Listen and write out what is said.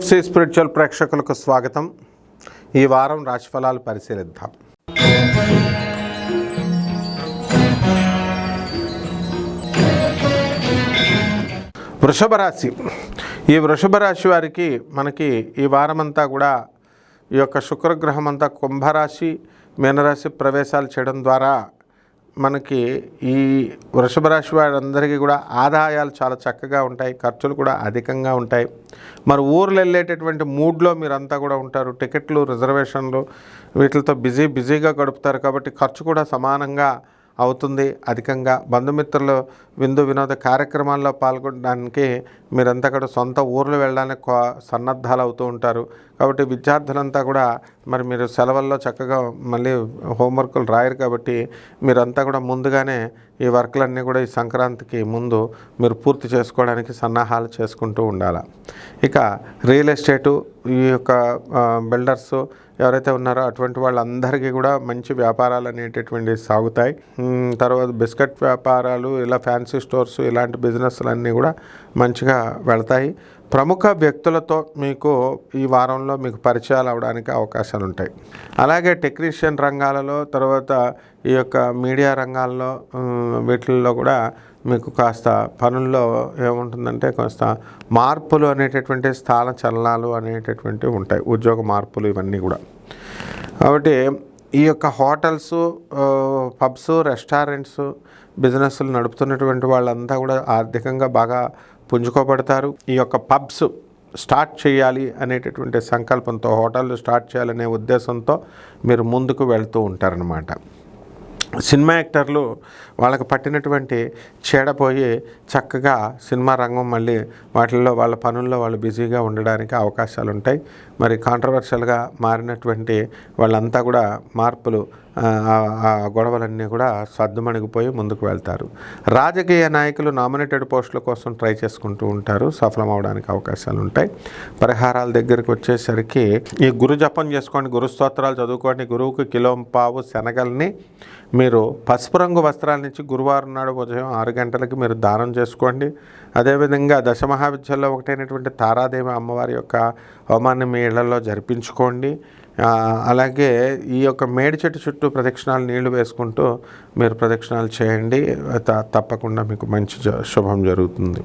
TFC spiritual ప్రేక్షకులకు స్వాగతం. ఈ వారం రాశిఫలాలు పరిశీలిద్దాం. వృషభ రాశి. ఈ వృషభ రాశి వారికి మనకి ఈ వారమంతా కూడా ఈ యొక్క శుక్రగ్రహం అంతా కుంభరాశి మీనరాశి ప్రవేశాలు చేయడం ద్వారా మనకి ఈ వృషభ రాశి వారందరికీ కూడా ఆదాయాలు చాలా చక్కగా ఉంటాయి, ఖర్చులు కూడా అధికంగా ఉంటాయి. మరి ఊర్లు వెళ్ళేటటువంటి మూడ్లో మీరంతా కూడా ఉంటారు. టికెట్లు, రిజర్వేషన్లు వీటితో బిజీగా గడుపుతారు కాబట్టి ఖర్చు కూడా సమానంగా అవుతుంది. అధికంగా బంధుమిత్రులు విందు వినోద కార్యక్రమాల్లో పాల్గొనడానికి మీరంతా కూడా సొంత ఊర్లు వెళ్ళడానికి సన్నద్ధాలు అవుతూ ఉంటారు. కాబట్టి విద్యార్థులంతా కూడా మరి మీరు సెలవుల్లో చక్కగా మళ్ళీ హోంవర్కులు రాయరు కాబట్టి మీరంతా కూడా ముందుగానే ఈ వర్క్లన్నీ కూడా ఈ సంక్రాంతికి ముందు మీరు పూర్తి చేసుకోవడానికి సన్నాహాలు చేసుకుంటూ ఉండాలి. ఇక రియల్ ఎస్టేటు, ఈ యొక్క బిల్డర్సు ఎవరైతే ఉన్నారో అటువంటి వాళ్ళందరికీ కూడా మంచి వ్యాపారాలు అనేటటువంటివి సాగుతాయి. తర్వాత బిస్కెట్ వ్యాపారాలు, ఇలా ఫ్యాన్సీ స్టోర్స్, ఇలాంటి బిజినెస్లన్నీ కూడా మంచిగా వెళతాయి. ప్రముఖ వ్యక్తులతో మీకు ఈ వారంలో మీకు పరిచయాలు అవడానికి అవకాశాలు ఉంటాయి. అలాగే టెక్నీషియన్ రంగాలలో, తర్వాత ఈ యొక్క మీడియా రంగాల్లో వీటిల్లో కూడా మీకు కాస్త పనుల్లో ఏముంటుందంటే కాస్త మార్పులు అనేటటువంటి స్థాన చలనాలు అనేటటువంటివి ఉంటాయి, ఉద్యోగ మార్పులు ఇవన్నీ కూడా. కాబట్టి ఈ యొక్క హోటల్స్, పబ్స్, రెస్టారెంట్స్, బిజినెస్లు నడుపుతున్నటువంటి వాళ్ళంతా కూడా ఆర్థికంగా బాగా పుంజుకోబడతారు. ఈ యొక్క పబ్స్ స్టార్ట్ చేయాలి అనేటటువంటి సంకల్పంతో, హోటళ్ళు స్టార్ట్ చేయాలనే ఉద్దేశంతో మీరు ముందుకు వెళ్తూ ఉంటారనమాట. సినిమా యాక్టర్లు వాళ్ళకి పట్టినటువంటి చీడపోయి చక్కగా సినిమా రంగం మళ్ళీ వాటిల్లో వాళ్ళ పనుల్లో వాళ్ళు బిజీగా ఉండడానికి అవకాశాలు ఉంటాయి. మరి కాంట్రవర్షియల్గా మారినటువంటి వాళ్ళంతా కూడా మార్పులు, గొడవలన్నీ కూడా సద్దుమణిగిపోయి ముందుకు వెళ్తారు. రాజకీయ నాయకులు నామినేటెడ్ పోస్టుల కోసం ట్రై చేసుకుంటూ ఉంటారు, సఫలం అవడానికి అవకాశాలు ఉంటాయి. పరిహారాల దగ్గరికి వచ్చేసరికి ఈ గురు జపం చేసుకోండి, గురు స్తోత్రాలు చదువుకోండి. గురువుకి కిలోంపావు శనగల్ని మీరు పసుపు రంగు వస్త్రాల నుంచి గురువారం నాడు ఉదయం 6 గంటలకి మీరు దానం చేసుకోండి. అదేవిధంగా దశమహావిద్యల్లో ఒకటైనటువంటి తారాదేవి అమ్మవారి యొక్క హోమాన్ని మీ ఇళ్లలో జరిపించుకోండి. అలాగే ఈ యొక్క మేడి చెట్టు చుట్టూ ప్రదక్షిణాలు నీళ్లు వేసుకుంటూ మీరు ప్రదక్షిణాలు చేయండి. తప్పకుండా మీకు మంచి శుభం జరుగుతుంది.